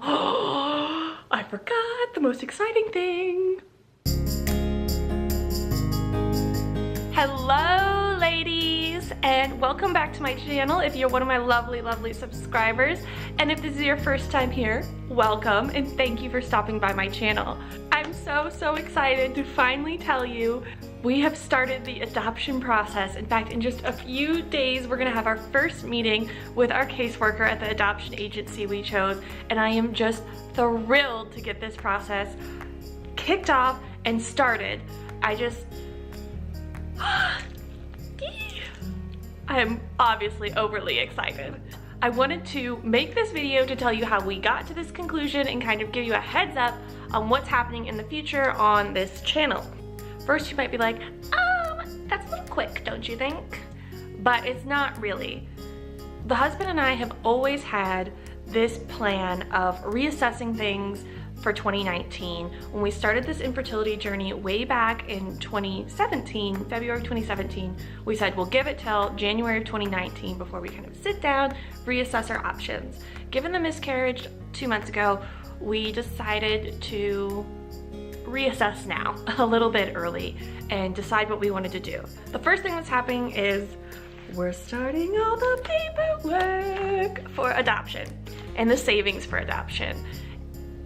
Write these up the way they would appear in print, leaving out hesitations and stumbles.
have, I forgot the most exciting thing. Hello ladies, and welcome back to my channel if you're one of my lovely subscribers, and if this is your first time here, welcome and thank you for stopping by my channel. I'm so excited to finally tell you we have started the adoption process. In fact, in just a few days we're gonna have our first meeting with our caseworker at the adoption agency we chose, and I am just thrilled to get this process kicked off and started. I am obviously overly excited. I wanted to make this video to tell you how we got to this conclusion and kind of give you a heads up on what's happening in the future on this channel. First, you might be like, that's a little quick, don't you think? But it's not really. The husband and I have always had this plan of reassessing things for 2019. When we started this infertility journey way back in 2017, February of 2017, we said we'll give it till January of 2019 before we kind of sit down, reassess our options. Given the miscarriage 2 months ago, we decided to reassess now a little bit early and decide what we wanted to do. The first thing that's happening is we're starting all the paperwork for adoption and the savings for adoption.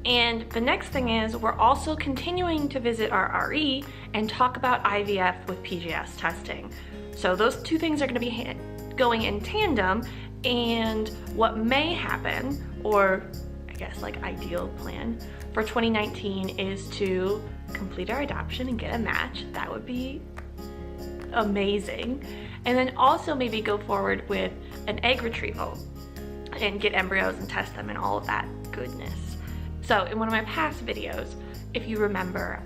And the next thing is we're also continuing to visit our RE and talk about IVF with PGS testing. So those two things are going to be going in tandem, and what may happen, or I guess like ideal plan for 2019, is to complete our adoption and get a match. That would be amazing. And then also maybe go forward with an egg retrieval and get embryos and test them and all of that goodness. So in one of my past videos, if you remember,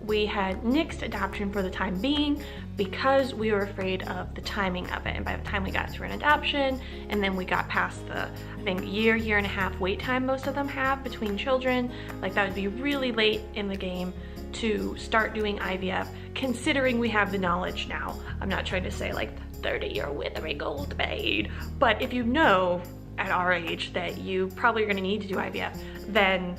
we had nixed adoption for the time being because we were afraid of the timing of it. And by the time we got through an adoption and then we got past the, I think, year and a half wait time most of them have between children, like that would be really late in the game to start doing IVF, considering we have the knowledge now. I'm not trying to say like 30-year withering old maid, but if you know at our age that you probably are going to need to do IVF, then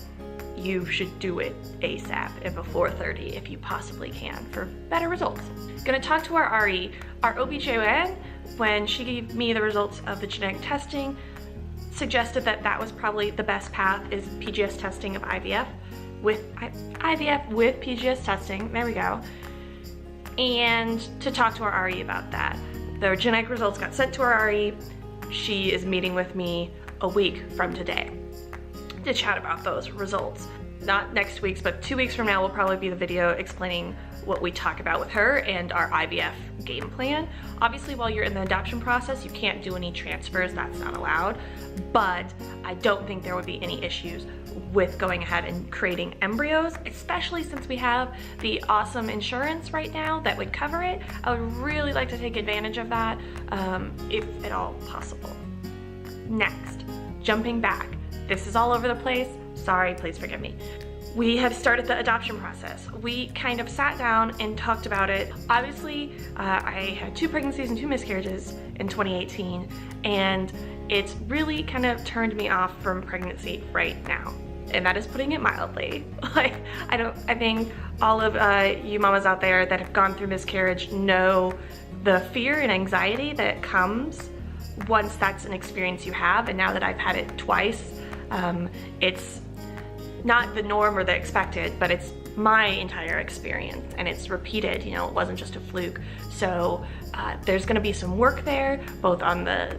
you should do it ASAP and before 30 if you possibly can for better results. Gonna talk to our RE. Our OBGYN, when she gave me the results of the genetic testing, suggested that that was probably the best path, is PGS testing of IVF with PGS testing, there we go, and to talk to our RE about that. The genetic results got sent to our RE. She is meeting with me a week from today to chat about those results. Not next week's, but 2 weeks from now will probably be the video explaining what we talk about with her and our IVF game plan. Obviously, while you're in the adoption process, you can't do any transfers, that's not allowed, but I don't think there would be any issues with going ahead and creating embryos, especially since we have the awesome insurance right now that would cover it. I would really like to take advantage of that, if at all possible. Next, jumping back. This is all over the place. Sorry, please forgive me. We have started the adoption process. We kind of sat down and talked about it. Obviously, I had 2 pregnancies and 2 miscarriages in 2018, and it's really kind of turned me off from pregnancy right now. And that is putting it mildly. Like, I think all of you mamas out there that have gone through miscarriage know the fear and anxiety that comes once that's an experience you have. And now that I've had it twice, it's not the norm or the expected, but it's my entire experience and it's repeated, you know, it wasn't just a fluke. So there's gonna be some work there, both on the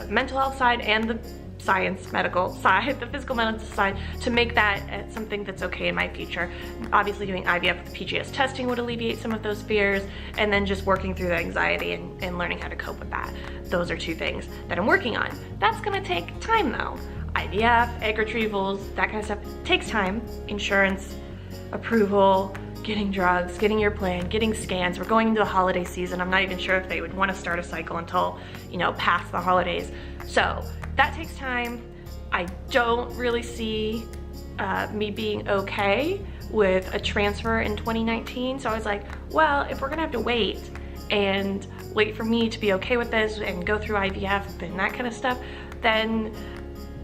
mental health side and the science medical side, the physical medical side, to make that something that's okay in my future. Obviously doing IVF with PGS testing would alleviate some of those fears, and then just working through the anxiety and learning how to cope with that. Those are 2 things that I'm working on. That's gonna take time though. IVF, egg retrievals, that kind of stuff takes time. Insurance, approval, getting drugs, getting your plan, getting scans. We're going into the holiday season. I'm not even sure if they would want to start a cycle until, you know, past the holidays. So that takes time. I don't really see me being okay with a transfer in 2019. So I was like, well, if we're gonna have to wait for me to be okay with this and go through IVF and that kind of stuff, then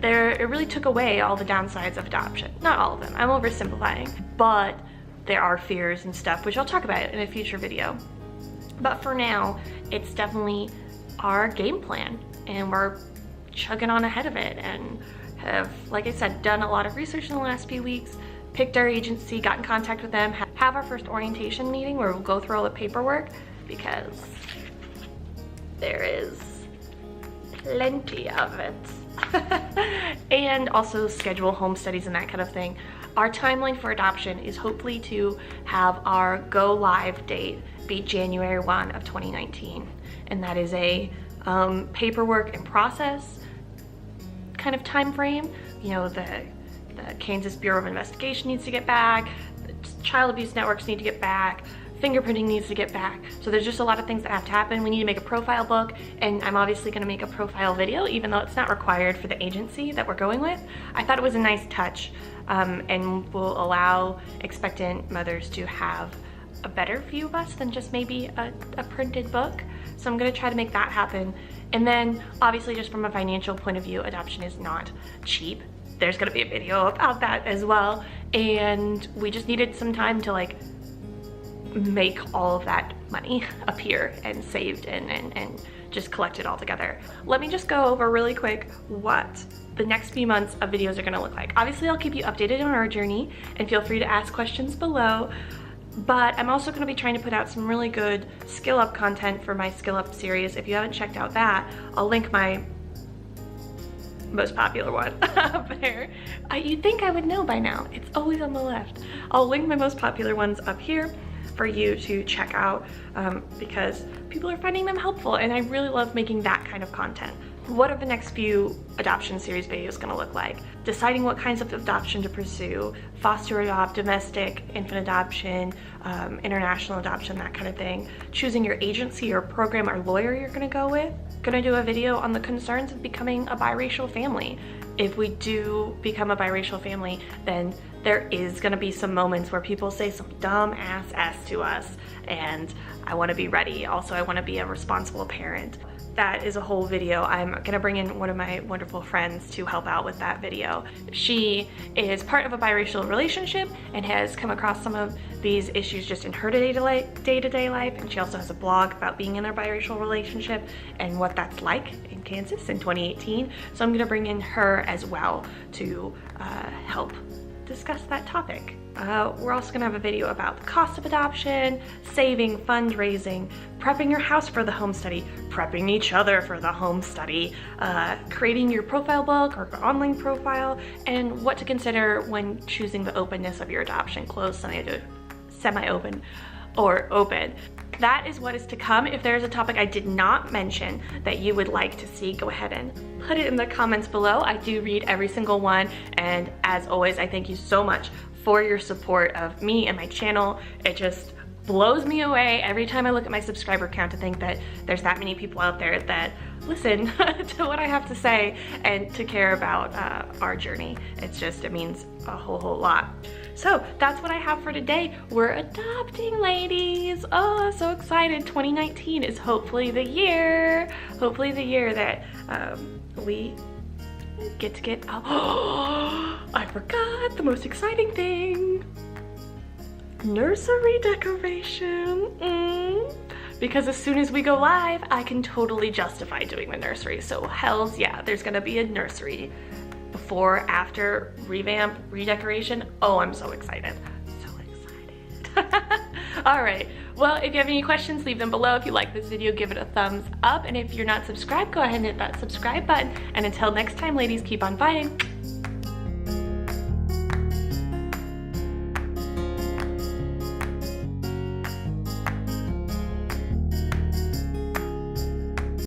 it really took away all the downsides of adoption. Not all of them, I'm oversimplifying, but there are fears and stuff, which I'll talk about in a future video. But for now, it's definitely our game plan, and we're chugging on ahead of it, and have, like I said, done a lot of research in the last few weeks, picked our agency, got in contact with them, have our first orientation meeting where we'll go through all the paperwork, because there is plenty of it. And also schedule home studies and that kind of thing. Our timeline for adoption is hopefully to have our go live date be January 1 of 2019. And that is a paperwork and process kind of time frame. You know, the Kansas Bureau of Investigation needs to get back, the child abuse networks need to get back, fingerprinting needs to get back. So there's just a lot of things that have to happen. We need to make a profile book, and I'm obviously gonna make a profile video, even though it's not required for the agency that we're going with. I thought it was a nice touch, and will allow expectant mothers to have a better view of us than just maybe a printed book. So I'm gonna try to make that happen. And then obviously, just from a financial point of view, adoption is not cheap. There's gonna be a video about that as well. And we just needed some time to like make all of that money appear and saved and just collect it all together. Let me just go over really quick what the next few months of videos are gonna look like. Obviously, I'll keep you updated on our journey, and feel free to ask questions below. But I'm also gonna be trying to put out some really good Skill Up content for my Skill Up series. If you haven't checked out that, I'll link my most popular one up there. You'd think I would know by now. It's always on the left. I'll link my most popular ones up here for you to check out, because people are finding them helpful, and I really love making that kind of content. What are the next few adoption series videos gonna look like? Deciding what kinds of adoption to pursue, foster adopt, domestic, infant adoption, international adoption, that kind of thing. Choosing your agency or program or lawyer you're gonna go with. Gonna do a video on the concerns of becoming a biracial family. If we do become a biracial family, then there is gonna be some moments where people say some dumb ass to us, and I wanna be ready. Also, I wanna be a responsible parent. That is a whole video. I'm gonna bring in one of my wonderful friends to help out with that video. She is part of a biracial relationship and has come across some of these issues just in her day-to-day life, and she also has a blog about being in a biracial relationship and what that's like in Kansas in 2018. So I'm gonna bring in her as well to help discuss that topic. We're also gonna have a video about the cost of adoption, saving, fundraising, prepping your house for the home study, prepping each other for the home study, creating your profile book or online profile, and what to consider when choosing the openness of your adoption, closed, semi-open, or open. That is what is to come. If there's a topic I did not mention that you would like to see, go ahead and put it in the comments below. I do read every single one, and as always, I thank you so much for your support of me and my channel. It just blows me away every time I look at my subscriber count to think that there's that many people out there that listen to what I have to say and to care about our journey. It means a whole lot. So that's what I have for today. We're adopting, ladies. Oh, so excited. 2019 is hopefully the year that we get to get out. Oh, I forgot the most exciting thing. Nursery decoration. Because as soon as we go live, I can totally justify doing the nursery. So hells yeah, there's gonna be a nursery before, after, revamp, redecoration. Oh, I'm so excited. So excited. All right, well, if you have any questions, leave them below. If you like this video, give it a thumbs up. And if you're not subscribed, go ahead and hit that subscribe button. And until next time, ladies, keep on fighting.